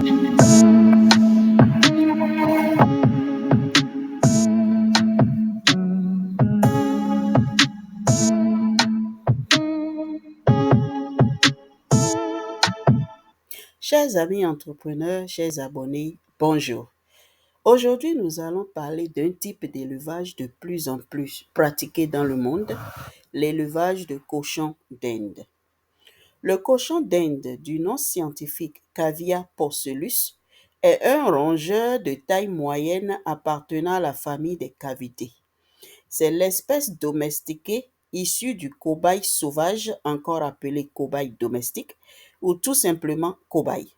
Chers amis entrepreneurs, chers abonnés, bonjour. Aujourd'hui, nous allons parler d'un type d'élevage de plus en plus pratiqué dans le monde, l'élevage de cochons d'Inde. Le cochon d'Inde, du nom scientifique Cavia porcellus, est un rongeur de taille moyenne appartenant à la famille des cavidés. C'est l'espèce domestiquée issue du cobaye sauvage, encore appelé cobaye domestique, ou tout simplement cobaye.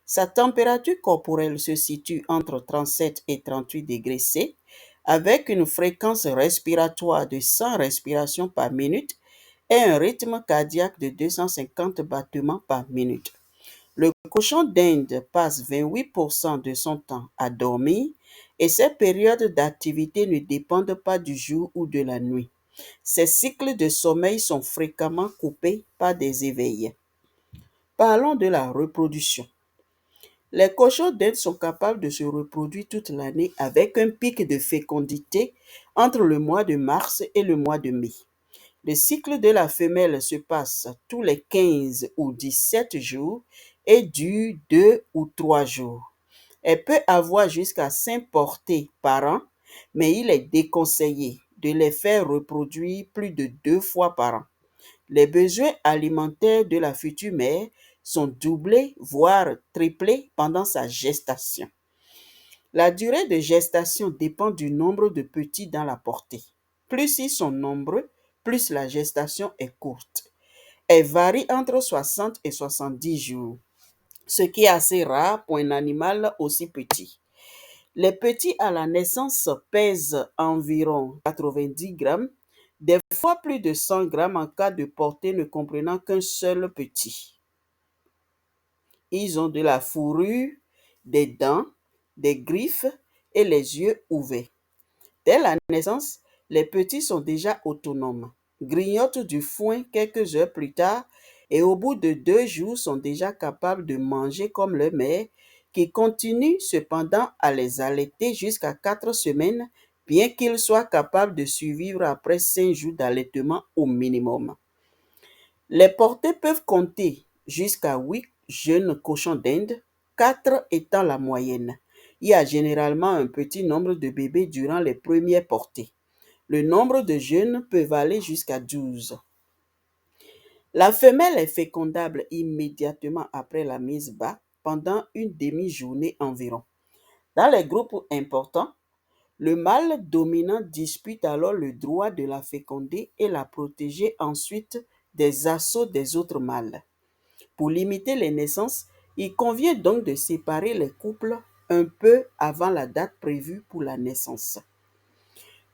Sa température corporelle se situe entre 37 et 38 degrés C, avec une fréquence respiratoire de 100 respirations par minute et un rythme cardiaque de 250 battements par minute. Le cochon d'Inde passe 28% de son temps à dormir et ses périodes d'activité ne dépendent pas du jour ou de la nuit. Ses cycles de sommeil sont fréquemment coupés par des éveils. Parlons de la reproduction. Les cochons d'Inde sont capables de se reproduire toute l'année avec un pic de fécondité entre le mois de mars et le mois de mai. Le cycle de la femelle se passe tous les 15 ou 17 jours et dure 2 ou 3 jours. Elle peut avoir jusqu'à 5 portées par an, mais il est déconseillé de les faire reproduire plus de 2 fois par an. Les besoins alimentaires de la future mère sont doublés, voire triplés pendant sa gestation. La durée de gestation dépend du nombre de petits dans la portée. Plus ils sont nombreux, plus la gestation est courte. Elle varie entre 60 et 70 jours, ce qui est assez rare pour un animal aussi petit. Les petits à la naissance pèsent environ 90 grammes, des fois plus de 100 grammes en cas de portée ne comprenant qu'un seul petit. Ils ont de la fourrure, des dents, des griffes et les yeux ouverts. Dès la naissance, les petits sont déjà autonomes, grignotent du foin quelques heures plus tard et au bout de 2 jours sont déjà capables de manger comme leur mère, qui continue cependant à les allaiter jusqu'à 4 semaines, bien qu'ils soient capables de survivre après 5 jours d'allaitement au minimum. Les portées peuvent compter jusqu'à 8 jeunes cochons d'Inde, 4 étant la moyenne. Il y a généralement un petit nombre de bébés durant les premières portées. Le nombre de jeunes peut aller jusqu'à 12. La femelle est fécondable immédiatement après la mise bas pendant une demi-journée environ. Dans les groupes importants, le mâle dominant dispute alors le droit de la féconder et la protéger ensuite des assauts des autres mâles. Pour limiter les naissances, il convient donc de séparer les couples un peu avant la date prévue pour la naissance.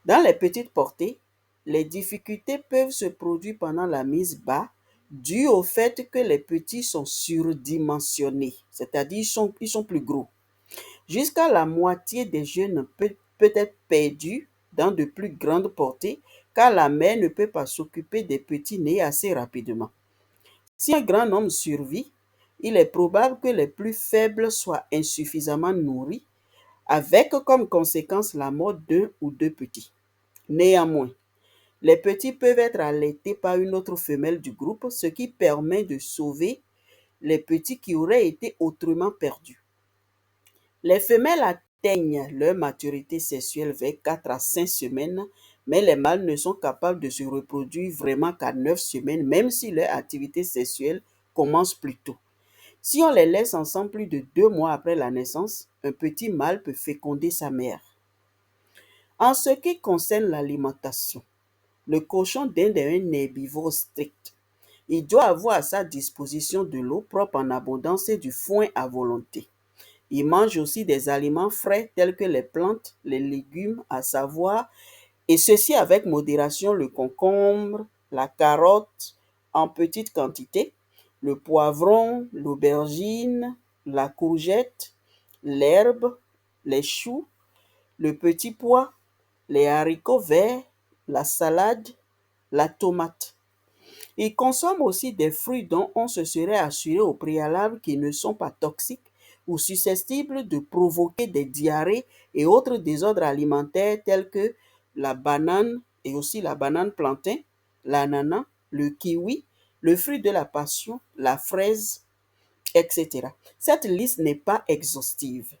Dans les petites portées, les difficultés peuvent se produire pendant la mise bas dû au fait que les petits sont surdimensionnés, c'est-à-dire ils sont plus gros. Jusqu'à la moitié des jeunes peut être perdue dans de plus grandes portées car la mère ne peut pas s'occuper des petits nés assez rapidement. Si un grand nombre survit, il est probable que les plus faibles soient insuffisamment nourris, avec comme conséquence la mort d'un ou deux petits. Néanmoins, les petits peuvent être allaités par une autre femelle du groupe, ce qui permet de sauver les petits qui auraient été autrement perdus. Les femelles atteignent leur maturité sexuelle vers 4 à 5 semaines, mais les mâles ne sont capables de se reproduire vraiment qu'à 9 semaines, même si leur activité sexuelle commence plus tôt. Si on les laisse ensemble plus de 2 mois après la naissance, un petit mâle peut féconder sa mère. En ce qui concerne l'alimentation, le cochon d'Inde est un herbivore strict. Il doit avoir à sa disposition de l'eau propre en abondance et du foin à volonté. Il mange aussi des aliments frais tels que les plantes, les légumes, à savoir, et ceci avec modération, le concombre, la carotte en petite quantité, le poivron, l'aubergine, la courgette, l'herbe, les choux, le petit pois, les haricots verts, la salade, la tomate. Il consomme aussi des fruits dont on se serait assuré au préalable qu'ils ne sont pas toxiques ou susceptibles de provoquer des diarrhées et autres désordres alimentaires tels que la banane et aussi la banane plantain, l'ananas, le kiwi, le fruit de la passion, la fraise, etc. Cette liste n'est pas exhaustive.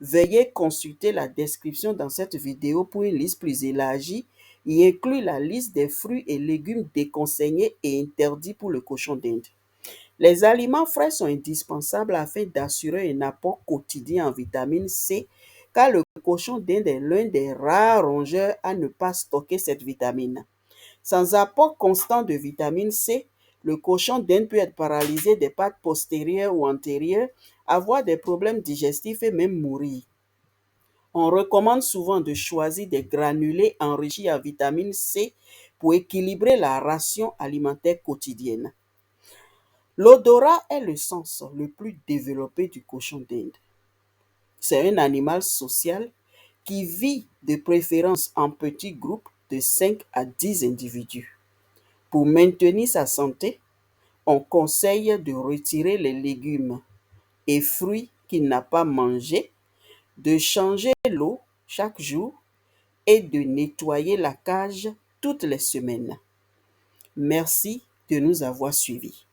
Veuillez consulter la description dans cette vidéo pour une liste plus élargie. Y inclut la liste des fruits et légumes déconseillés et interdits pour le cochon d'Inde. Les aliments frais sont indispensables afin d'assurer un apport quotidien en vitamine C, car le cochon d'Inde est l'un des rares rongeurs à ne pas stocker cette vitamine. Sans apport constant de vitamine C, le cochon d'Inde peut être paralysé des pattes postérieures ou antérieures, avoir des problèmes digestifs et même mourir. On recommande souvent de choisir des granulés enrichis en vitamine C pour équilibrer la ration alimentaire quotidienne. L'odorat est le sens le plus développé du cochon d'Inde. C'est un animal social qui vit de préférence en petits groupes de 5 à 10 individus. Pour maintenir sa santé, on conseille de retirer les légumes et fruits qu'il n'a pas mangés, de changer l'eau chaque jour et de nettoyer la cage toutes les semaines. Merci de nous avoir suivis.